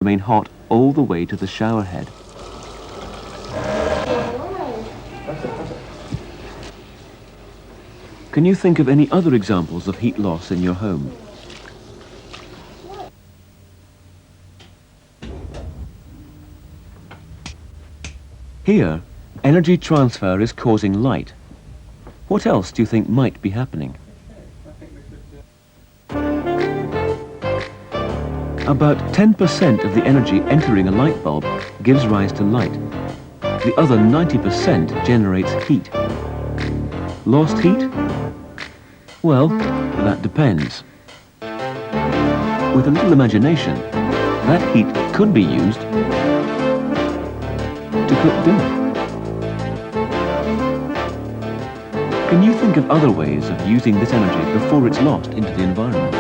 remain hot all the way to the shower head. Can you think of any other examples of heat loss in your home? Here, energy transfer is causing light. What else do you think might be happening? About 10% of the energy entering a light bulb gives rise to light. The other 90% generates heat. Lost heat? Well, that depends. With a little imagination, that heat could be used to cook dinner. Can you think of other ways of using this energy before it's lost into the environment?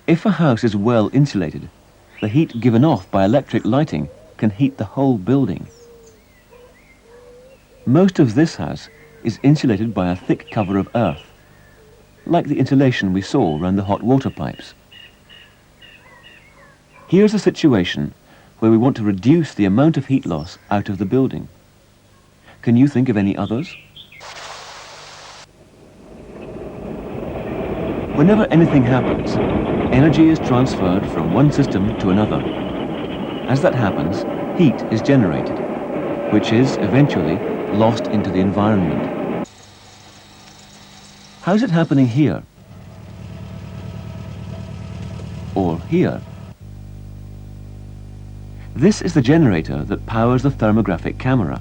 If a house is well insulated, the heat given off by electric lighting can heat the whole building. Most of this house is insulated by a thick cover of earth, like the insulation we saw around the hot water pipes. Here's a situation where we want to reduce the amount of heat loss out of the building. Can you think of any others? Whenever anything happens, energy is transferred from one system to another. As that happens, heat is generated, which is eventually lost into the environment. How's it happening here? Or here? This is the generator that powers the thermographic camera,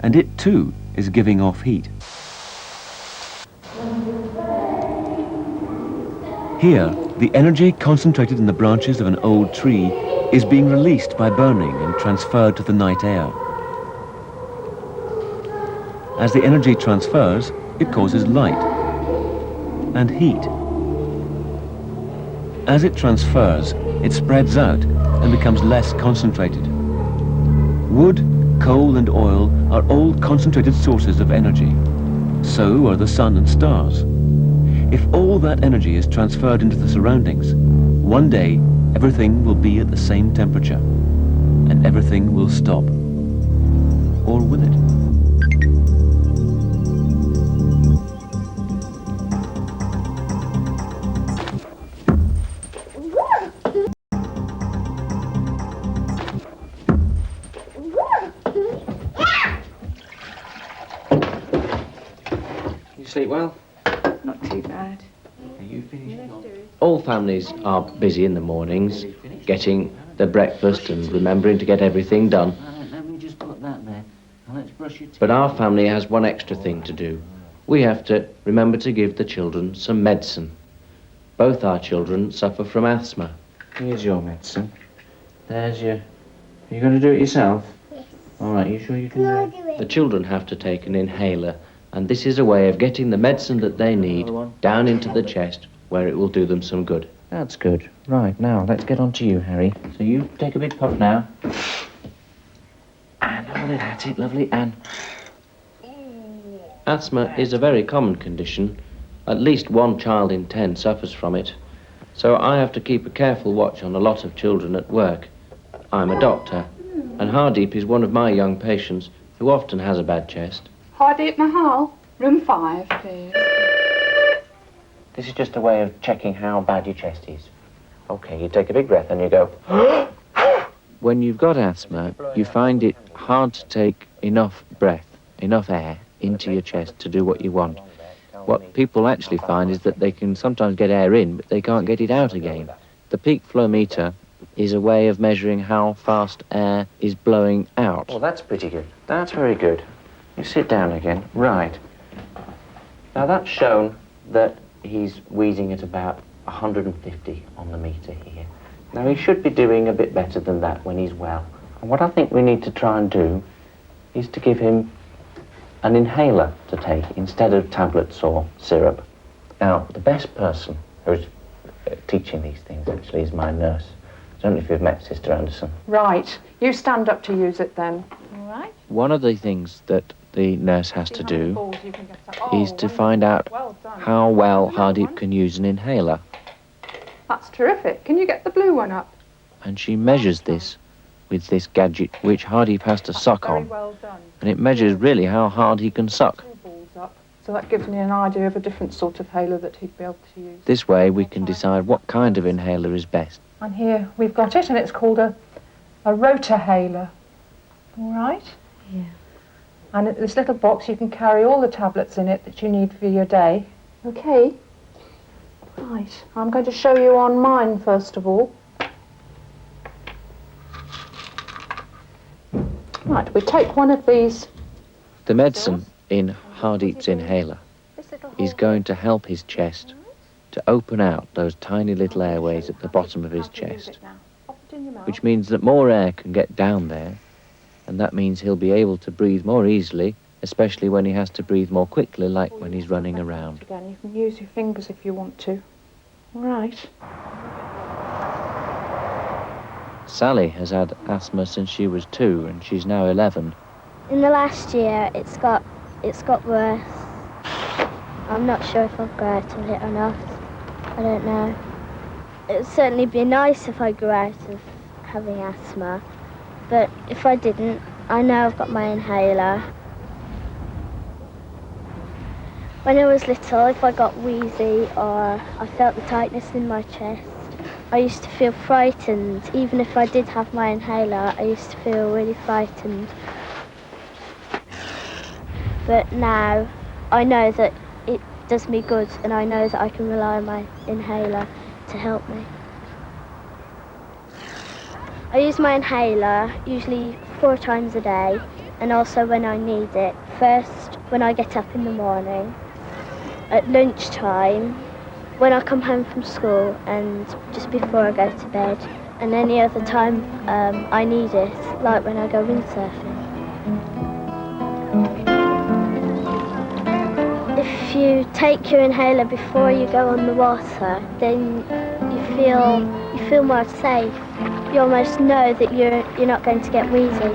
and it too is giving off heat. Here, the energy concentrated in the branches of an old tree is being released by burning and transferred to the night air. As the energy transfers, it causes light and heat. As it transfers, it spreads out and becomes less concentrated. Wood, coal and oil are all concentrated sources of energy. So are the sun and stars. If all that energy is transferred into the surroundings, one day everything will be at the same temperature, and everything will stop. Or will it? You sleep well? Not too bad. Are you finishing off? All families are busy in the mornings, getting their breakfast and remembering to get everything done. Let me just put that there. Now let's brush your teeth. But our family has one extra thing to do. We have to remember to give the children some medicine. Both our children suffer from asthma. Here's your medicine. There's your... Are you going to do it yourself? Yes. All right, you sure you can No, do do it? it. The children have to take an inhaler, and this is a way of getting the medicine that they need down into the chest, where it will do them some good. That's good. Right, now, let's get on to you, Harry. So you take a big puff now. And hold it at it, lovely, and... Asthma is a very common condition. At least 1 child in 10 suffers from it. So I have to keep a careful watch on a lot of children at work. I'm a doctor, and Hardeep is one of my young patients who often has a bad chest. Hardeep Mahal, room 5, please. This is just a way of checking how bad your chest is. Okay, you take a big breath and you go... When you've got asthma, you find it hard to take enough breath, enough air into your chest to do what you want. What people actually find is that they can sometimes get air in, but they can't get it out again. The peak flow meter is a way of measuring how fast air is blowing out. Well, that's pretty good. That's very good. You sit down again. Right. Now, that's shown that he's wheezing at about 150 on the meter here. Now, he should be doing a bit better than that when he's well. And what I think we need to try and do is to give him an inhaler to take instead of tablets or syrup. Now, the best person who's teaching these things, actually, is my nurse. I don't know if you've met Sister Anderson. Right, you stand up to use it then. All right. One of the things that the nurse has to do balls you can get up. is to find out Well done. how well Another Hardeep one. can use an inhaler. That's terrific. Can you get the blue one up? And she measures this with this gadget which Hardeep has to suck Very on. well done. And it measures really how hard he can suck. 2 balls up. So that gives me an idea of a different sort of hailer that he'd be able to use. This way we can decide what kind of inhaler is best. And here we've got it, and it's called a rotahaler. All right? Yeah. And in this little box you can carry all the tablets in it that you need for your day. Okay. Right. I'm going to show you on mine first of all. Right, we take one of these. The medicine in Hardeep's inhaler is going to help his chest to open out those tiny little airways at the bottom of his chest, which means that more air can get down there, and that means he'll be able to breathe more easily, especially when he has to breathe more quickly, like when he's running around. Again, you can use your fingers if you want to. All right. Sally has had asthma since she was 2, and she's now 11. In the last year, it's got worse. I'm not sure if I've grew out of it or not. I don't know. It would certainly be nice if I grew out of having asthma, but if I didn't, I know I've got my inhaler. When I was little, if I got wheezy or I felt the tightness in my chest, I used to feel frightened. Even if I did have my inhaler, I used to feel really frightened. But now, I know that it does me good, and I know that I can rely on my inhaler to help me. I use my inhaler usually 4 times a day, and also when I need it. First, when I get up in the morning, at lunchtime, when I come home from school, and just before I go to bed, and any other time I need it, like when I go windsurfing. If you take your inhaler before you go on the water, then you feel more safe. You almost know that you're not going to get wheezy.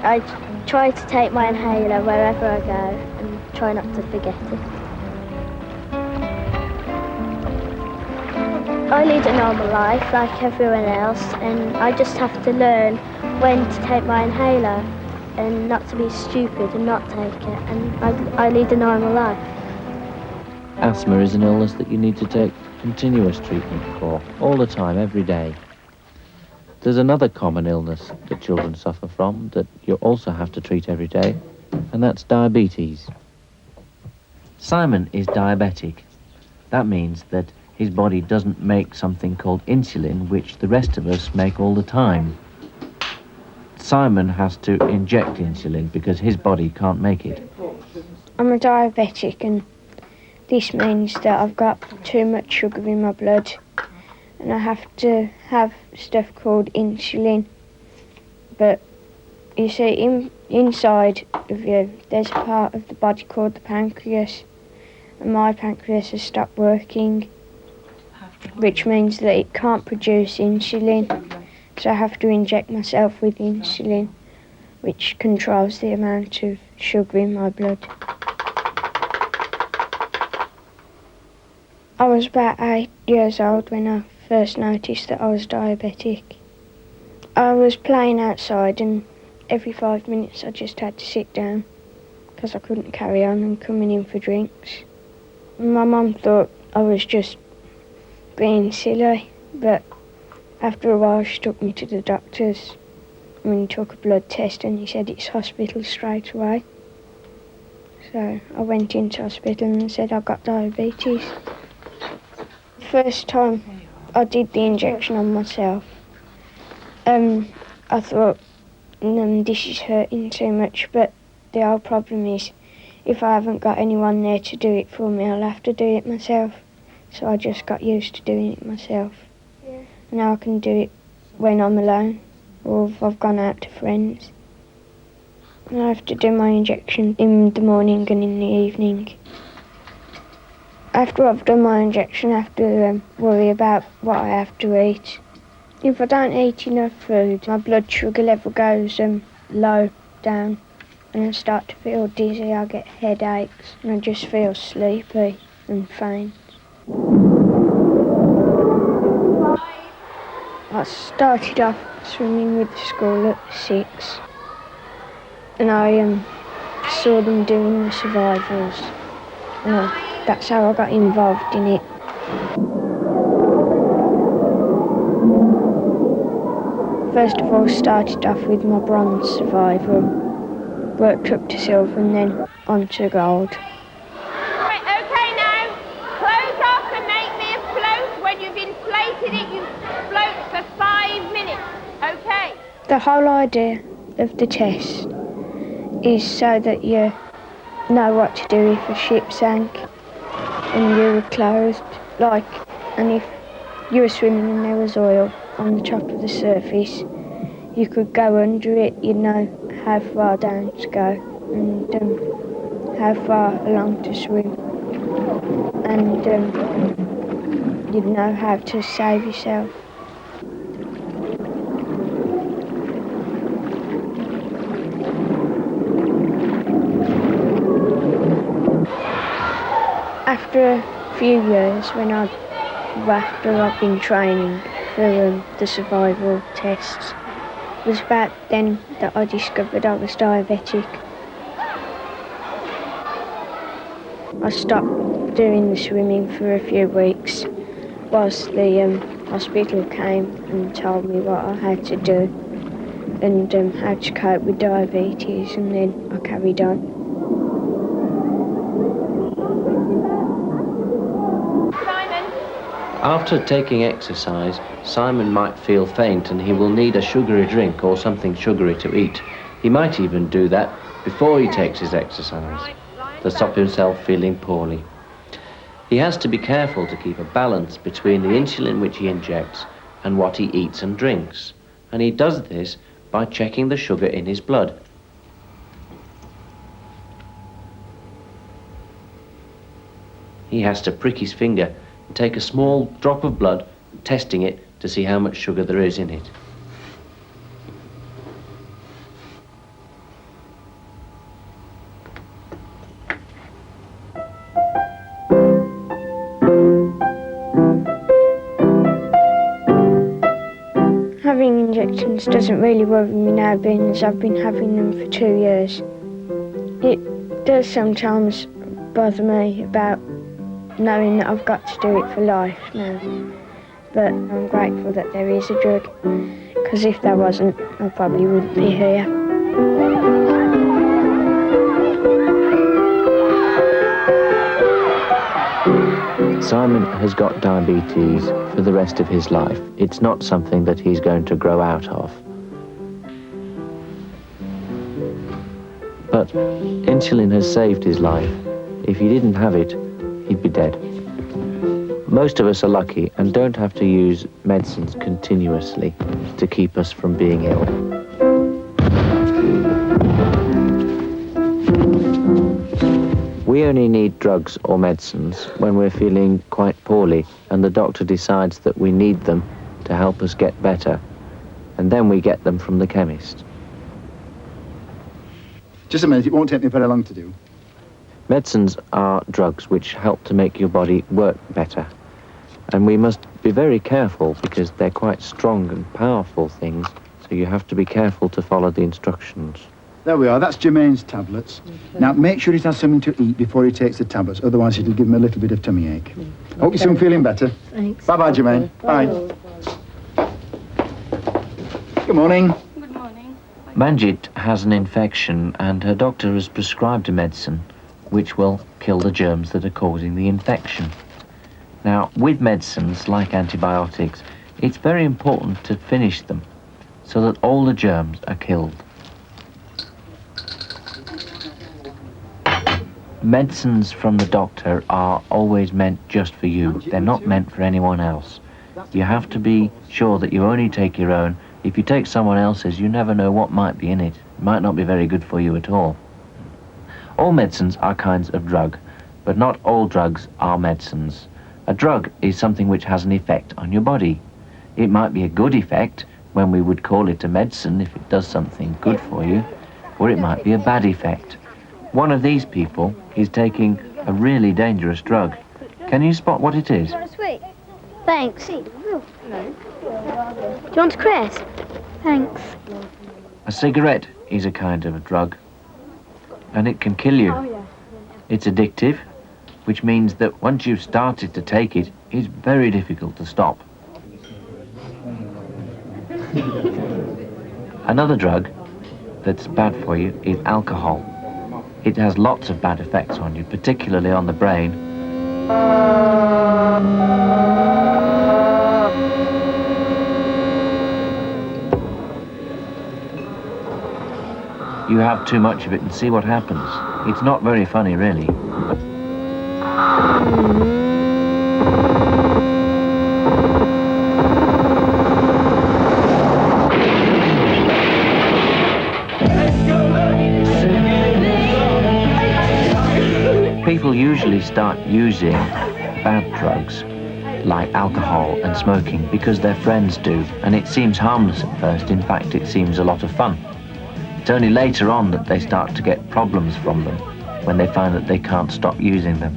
I try to take my inhaler wherever I go and try not to forget it. I lead a normal life like everyone else, and I just have to learn when to take my inhaler and not to be stupid and not take it, and I lead a normal life. Asthma is an illness that you need to take continuous treatment for, all the time, every day. There's another common illness that children suffer from that you also have to treat every day, and that's diabetes. Simon is diabetic. That means that his body doesn't make something called insulin, which the rest of us make all the time. Simon has to inject insulin because his body can't make it. I'm a diabetic, and this means that I've got too much sugar in my blood, and I have to have stuff called insulin. But you see, inside of you, there's a part of the body called the pancreas, and my pancreas has stopped working, which means that it can't produce insulin. So I have to inject myself with insulin, which controls the amount of sugar in my blood. I was about 8 years old when I first noticed that I was diabetic. I was playing outside, and every 5 minutes I just had to sit down because I couldn't carry on and coming in for drinks. My mum thought I was just being silly, but after a while she took me to the doctors. He took a blood test and he said it's hospital straight away. So I went into hospital and said I got diabetes. First time I did the injection on myself, I thought, this is hurting too much, but the whole problem is if I haven't got anyone there to do it for me, I'll have to do it myself. So I just got used to doing it myself. Yeah. Now I can do it when I'm alone or if I've gone out to friends. And I have to do my injection in the morning and in the evening. After I've done my injection, I have to worry about what I have to eat. If I don't eat enough food, my blood sugar level goes low, down and I start to feel dizzy, I get headaches and I just feel sleepy and faint. I started off swimming with the school at 6 and I saw them doing the survivals. And that's how I got involved in it. First of all, started off with my bronze survival, worked up to silver and then on to gold. Right, okay now, close off and make me a float. When you've inflated it, you float for 5 minutes, okay? The whole idea of the test is so that you know what to do if a ship sank and you were clothed, and if you were swimming and there was oil on the top of the surface, you could go under it, you'd know how far down to go and how far along to swim, and you'd know how to save yourself. After a few years, after I've been training for the survival tests, it was about then that I discovered I was diabetic. I stopped doing the swimming for a few weeks whilst the hospital came and told me what I had to do and how to cope with diabetes, and then I carried on. After taking exercise, Simon might feel faint and he will need a sugary drink or something sugary to eat. He might even do that before he takes his exercise to stop himself feeling poorly. He has to be careful to keep a balance between the insulin which he injects and what he eats and drinks. And he does this by checking the sugar in his blood. He has to prick his finger and take a small drop of blood, testing it to see how much sugar there is in it. Having injections doesn't really worry me now, being as I've been having them for 2 years. It does sometimes bother me about knowing that I've got to do it for life now, but I'm grateful that there is a drug, because if there wasn't, I probably wouldn't be here. Simon has got diabetes for the rest of his life. It's not something that he's going to grow out of. But insulin has saved his life. If he didn't have it, he'd be dead. Most of us are lucky and don't have to use medicines continuously to keep us from being ill. We only need drugs or medicines when we're feeling quite poorly and the doctor decides that we need them to help us get better, and then we get them from the chemist. Just a minute, it won't take me very long to do. Medicines are drugs which help to make your body work better. And we must be very careful because they're quite strong and powerful things, so you have to be careful to follow the instructions. There we are, that's Jermaine's tablets. Now, make sure he has something to eat before he takes the tablets, otherwise it'll give him a little bit of tummy ache. Hope you're soon feeling better. Thanks. Bye-bye, Jermaine. Bye. Good morning. Good morning. Manjit has an infection and her doctor has prescribed a medicine which will kill the germs that are causing the infection. Now, with medicines like antibiotics, it's very important to finish them so that all the germs are killed. Medicines from the doctor are always meant just for you. They're not meant for anyone else. You have to be sure that you only take your own. If you take someone else's, you never know what might be in it. It might not be very good for you at all. All medicines are kinds of drug, but not all drugs are medicines. A drug is something which has an effect on your body. It might be a good effect when we would call it a medicine if it does something good for you, or it might be a bad effect. One of these people is taking a really dangerous drug. Can you spot what it is? Want a sweet? Thanks. Do you want a crisp? Thanks. A cigarette is a kind of a drug, and it can kill you. It's addictive, which means that once you've started to take it, it's very difficult to stop. Another drug that's bad for you is alcohol. It has lots of bad effects on you, particularly on the brain. You have too much of it and see what happens. It's not very funny, really. People usually start using bad drugs like alcohol and smoking because their friends do, and it seems harmless at first. In fact, it seems a lot of fun. It's only later on that they start to get problems from them, when they find that they can't stop using them.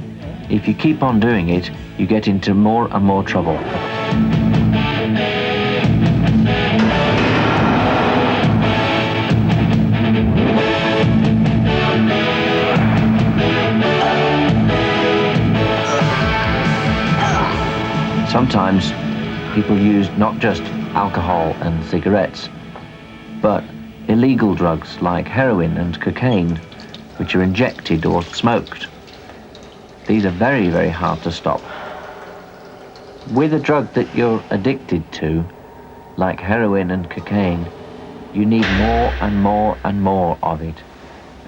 If you keep on doing it, you get into more and more trouble. Sometimes people use not just alcohol and cigarettes, but illegal drugs like heroin and cocaine, which are injected or smoked. These are very, very hard to stop. With a drug that you're addicted to, like heroin and cocaine, you need more and more and more of it.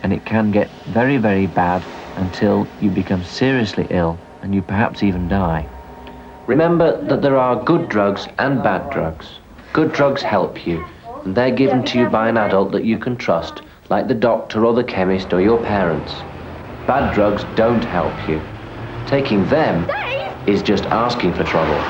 And it can get very, very bad until you become seriously ill and you perhaps even die. Remember that there are good drugs and bad drugs. Good drugs help you, and they're given to you by an adult that you can trust, like the doctor or the chemist or your parents. Bad drugs don't help you. Taking them is just asking for trouble.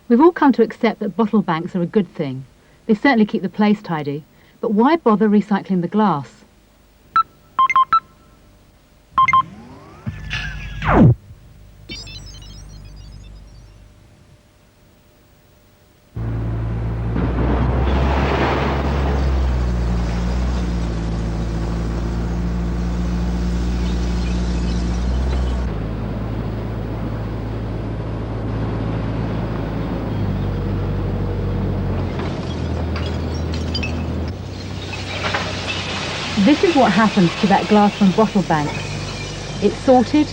We've all come to accept that bottle banks are a good thing. They certainly keep the place tidy. But why bother recycling the glass? This is what happens to that glass from bottle banks. It's sorted,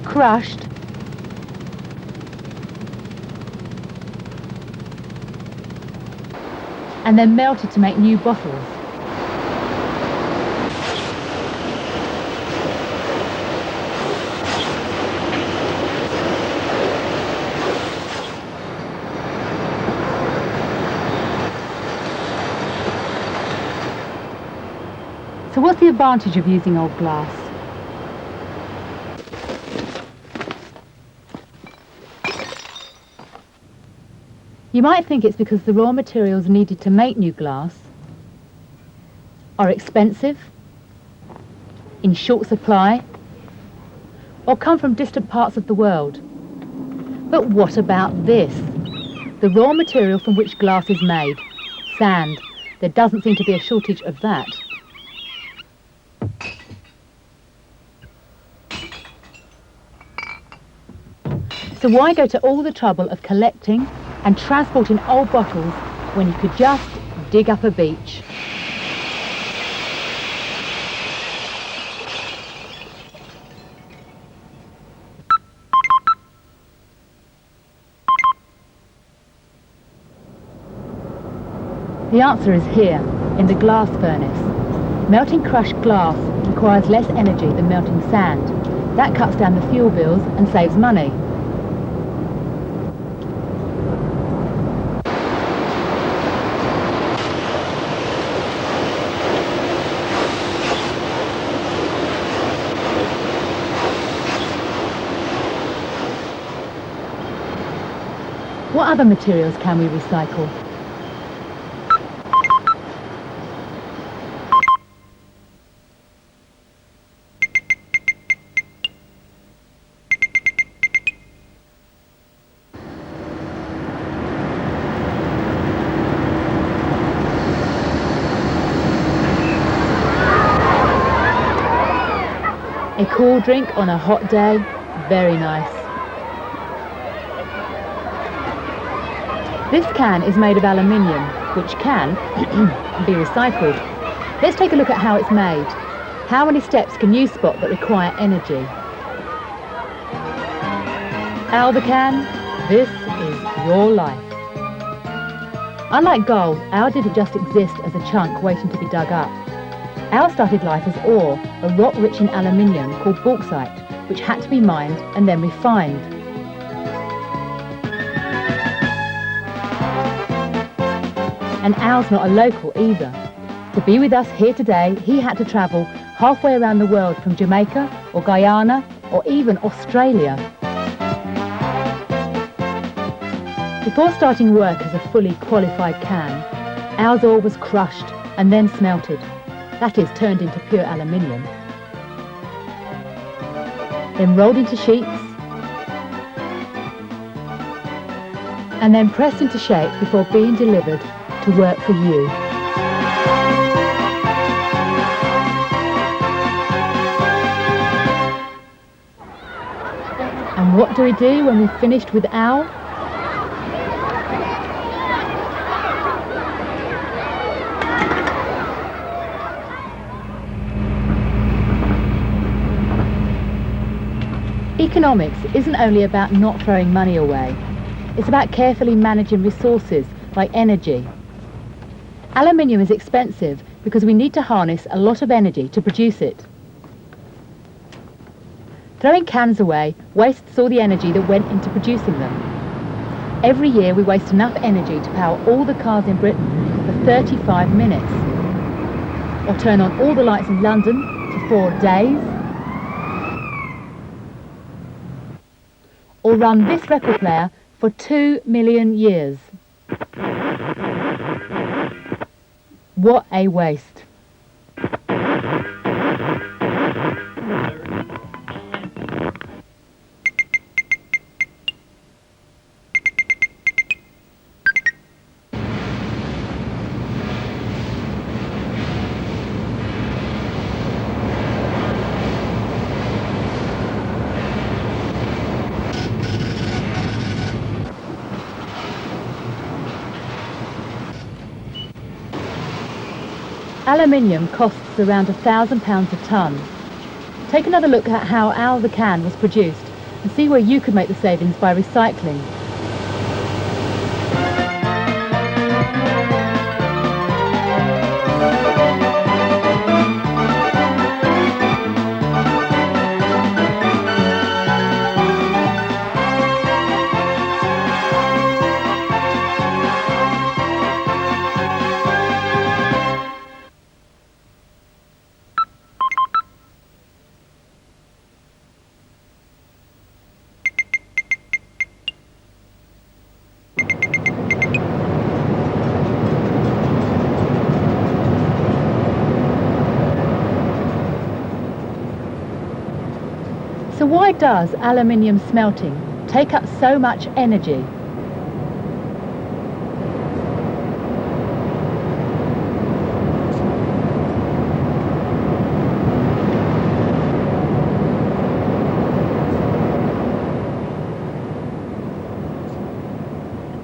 crushed, and then melted to make new bottles. So what's the advantage of using old glass? You might think it's because the raw materials needed to make new glass are expensive, in short supply, or come from distant parts of the world. But what about this? The raw material from which glass is made, sand. There doesn't seem to be a shortage of that. So why go to all the trouble of collecting and transporting old bottles when you could just dig up a beach? The answer is here, in the glass furnace. Melting crushed glass requires less energy than melting sand. That cuts down the fuel bills and saves money. What other materials can we recycle? A cool drink on a hot day, very nice. This can is made of aluminium, which can be recycled. Let's take a look at how it's made. How many steps can you spot that require energy? Al the can, this is your life. Unlike gold, Al didn't just exist as a chunk waiting to be dug up. Al started life as ore, a rock rich in aluminium called bauxite, which had to be mined and then refined. And Al's not a local either. To be with us here today, he had to travel halfway around the world from Jamaica or Guyana or even Australia. Before starting work as a fully qualified can, Al's ore was crushed and then smelted. That is, turned into pure aluminium. Then rolled into sheets and then pressed into shape before being delivered to work for you. And what do we do when we've finished with Al? Economics isn't only about not throwing money away. It's about carefully managing resources like energy. Aluminium is expensive because we need to harness a lot of energy to produce it. Throwing cans away wastes all the energy that went into producing them. Every year we waste enough energy to power all the cars in Britain for 35 minutes. Or turn on all the lights in London for 4 days. Or run this record player for 2 million years. What a waste. Aluminium costs around £1,000 a tonne. Take another look at how Al the can was produced and see where you could make the savings by recycling. So why does aluminium smelting take up so much energy?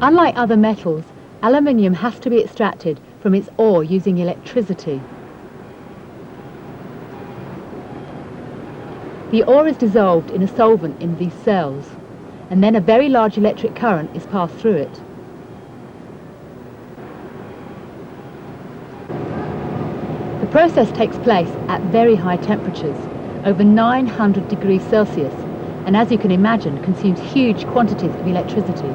Unlike other metals, aluminium has to be extracted from its ore using electricity. The ore is dissolved in a solvent in these cells, and then a very large electric current is passed through it. The process takes place at very high temperatures, over 900 degrees Celsius, and as you can imagine, consumes huge quantities of electricity.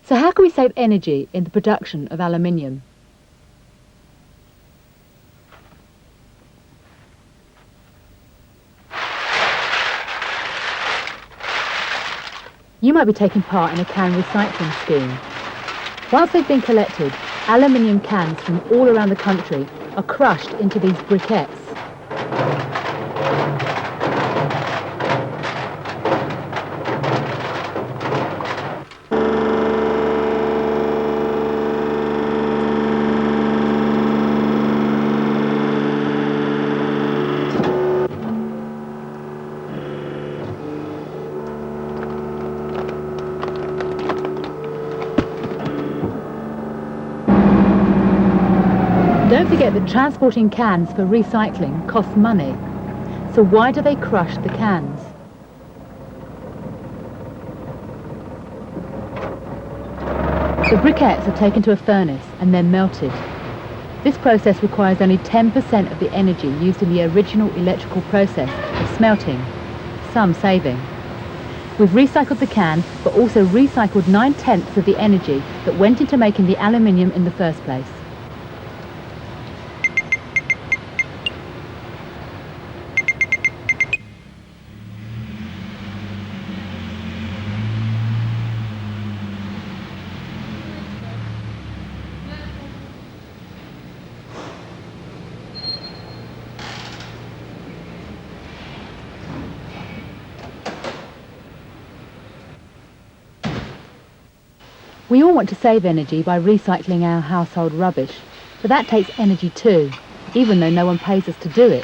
So how can we save energy in the production of aluminium? You might be taking part in a can recycling scheme. Once they've been collected, aluminium cans from all around the country are crushed into these briquettes. Don't forget that transporting cans for recycling costs money. So why do they crush the cans? The briquettes are taken to a furnace and then melted. This process requires only 10% of the energy used in the original electrical process of smelting, some saving. We've recycled the can, but also recycled 9/10 of the energy that went into making the aluminium in the first place. We all want to save energy by recycling our household rubbish, but that takes energy too, even though no one pays us to do it.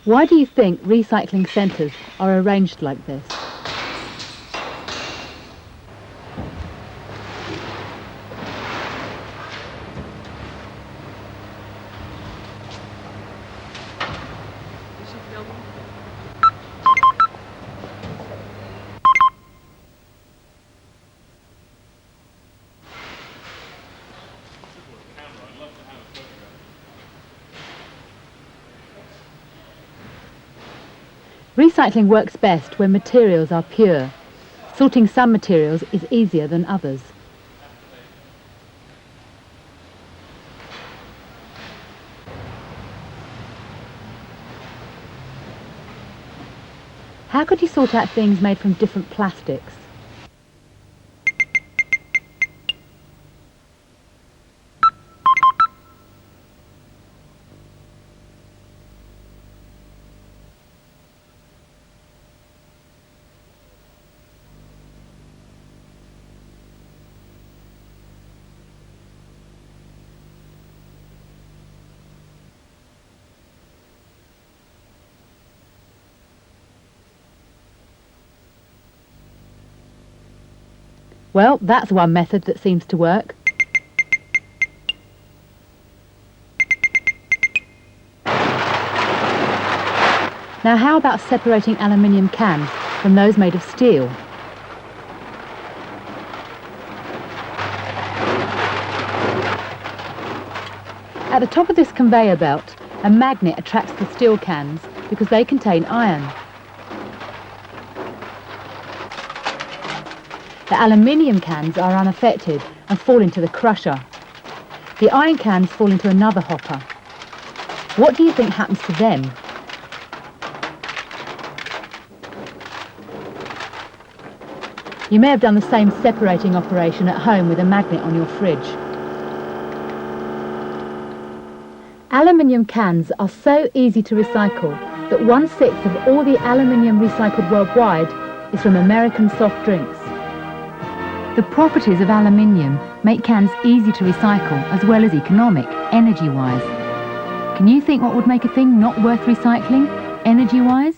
Why do you think recycling centres are arranged like this? Recycling works best when materials are pure. Sorting some materials is easier than others. How could you sort out things made from different plastics? Well, that's one method that seems to work. Now how about separating aluminium cans from those made of steel? At the top of this conveyor belt, a magnet attracts the steel cans because they contain iron. The aluminium cans are unaffected and fall into the crusher. The iron cans fall into another hopper. What do you think happens to them? You may have done the same separating operation at home with a magnet on your fridge. Aluminium cans are so easy to recycle that 1/6 of all the aluminium recycled worldwide is from American soft drinks. The properties of aluminium make cans easy to recycle as well as economic, energy-wise. Can you think what would make a thing not worth recycling, energy-wise?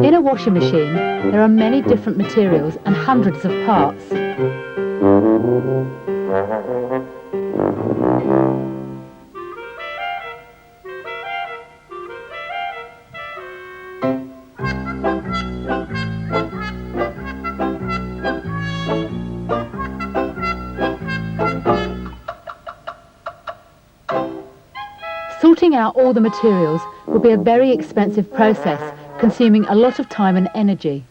In a washing machine, there are many different materials and hundreds of parts. Sorting out all the materials will be a very expensive process, consuming a lot of time and energy.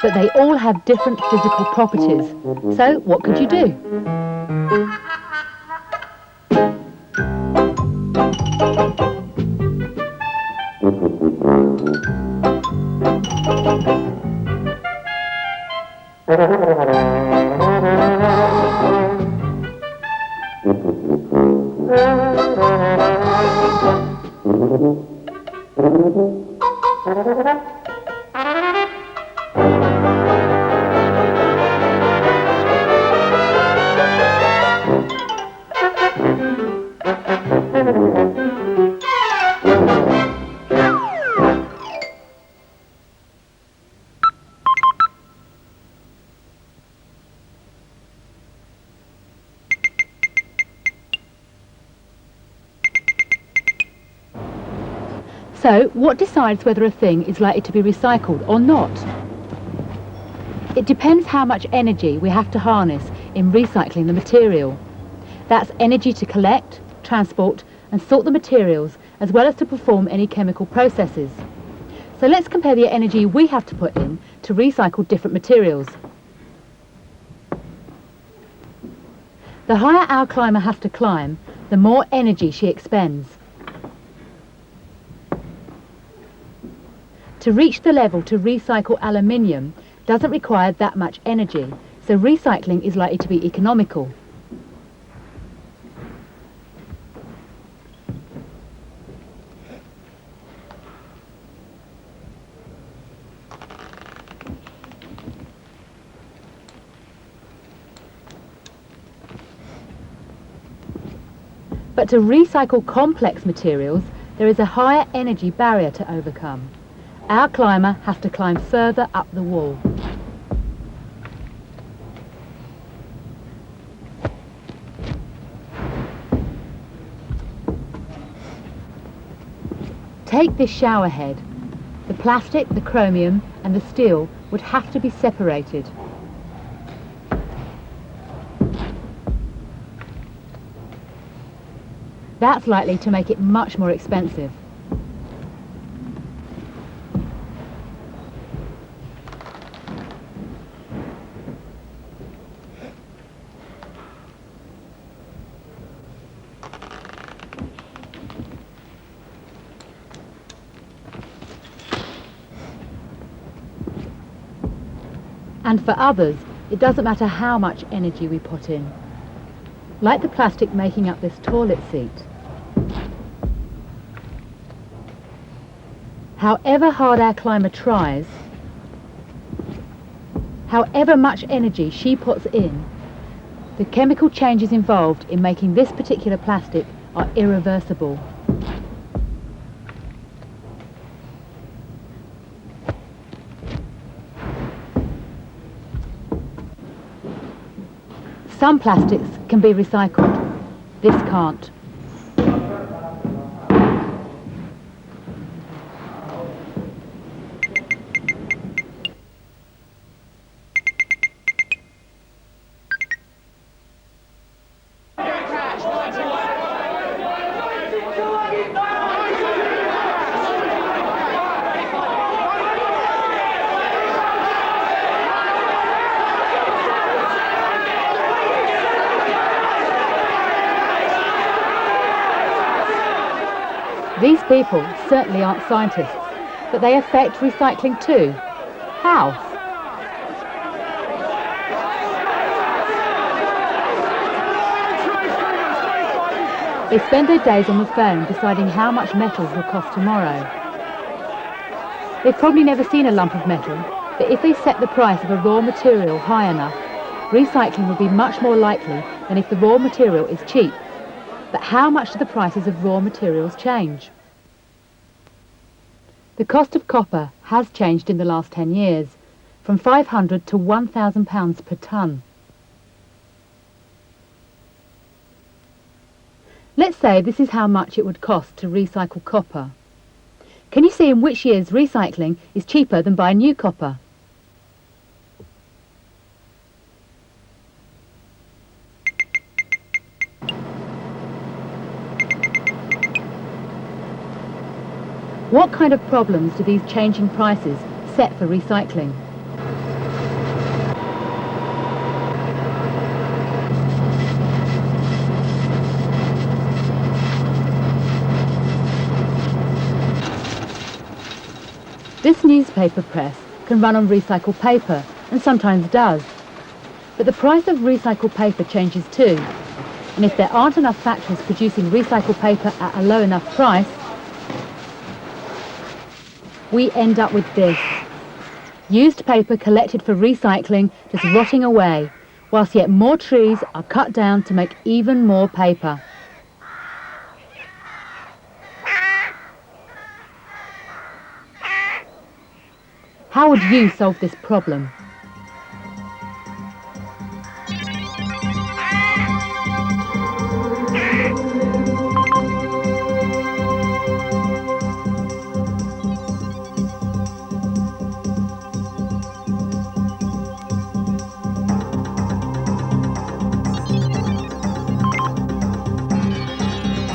But they all have different physical properties. So what could you do? So, what decides whether a thing is likely to be recycled or not? It depends how much energy we have to harness in recycling the material. That's energy to collect, transport and sort the materials, as well as to perform any chemical processes. So let's compare the energy we have to put in to recycle different materials. The higher our climber has to climb, the more energy she expends. To reach the level to recycle aluminium doesn't require that much energy, so recycling is likely to be economical. But to recycle complex materials, there is a higher energy barrier to overcome. Our climber has to climb further up the wall. Take this shower head. The plastic, the chromium and the steel would have to be separated. That's likely to make it much more expensive. And for others, it doesn't matter how much energy we put in. Like the plastic making up this toilet seat. However hard our climber tries, however much energy she puts in, the chemical changes involved in making this particular plastic are irreversible. Some plastics can be recycled. This can't. These people certainly aren't scientists, but they affect recycling too. How? They spend their days on the phone deciding how much metals will cost tomorrow. They've probably never seen a lump of metal, but if they set the price of a raw material high enough, recycling will be much more likely than if the raw material is cheap. But how much do the prices of raw materials change? The cost of copper has changed in the last 10 years, from £500 to £1,000 per tonne. Let's say this is how much it would cost to recycle copper. Can you see in which years recycling is cheaper than buying new copper? What kind of problems do these changing prices set for recycling? This newspaper press can run on recycled paper, and sometimes does. But the price of recycled paper changes too. And if there aren't enough factories producing recycled paper at a low enough price, we end up with this. Used paper collected for recycling just rotting away, whilst yet more trees are cut down to make even more paper. How would you solve this problem?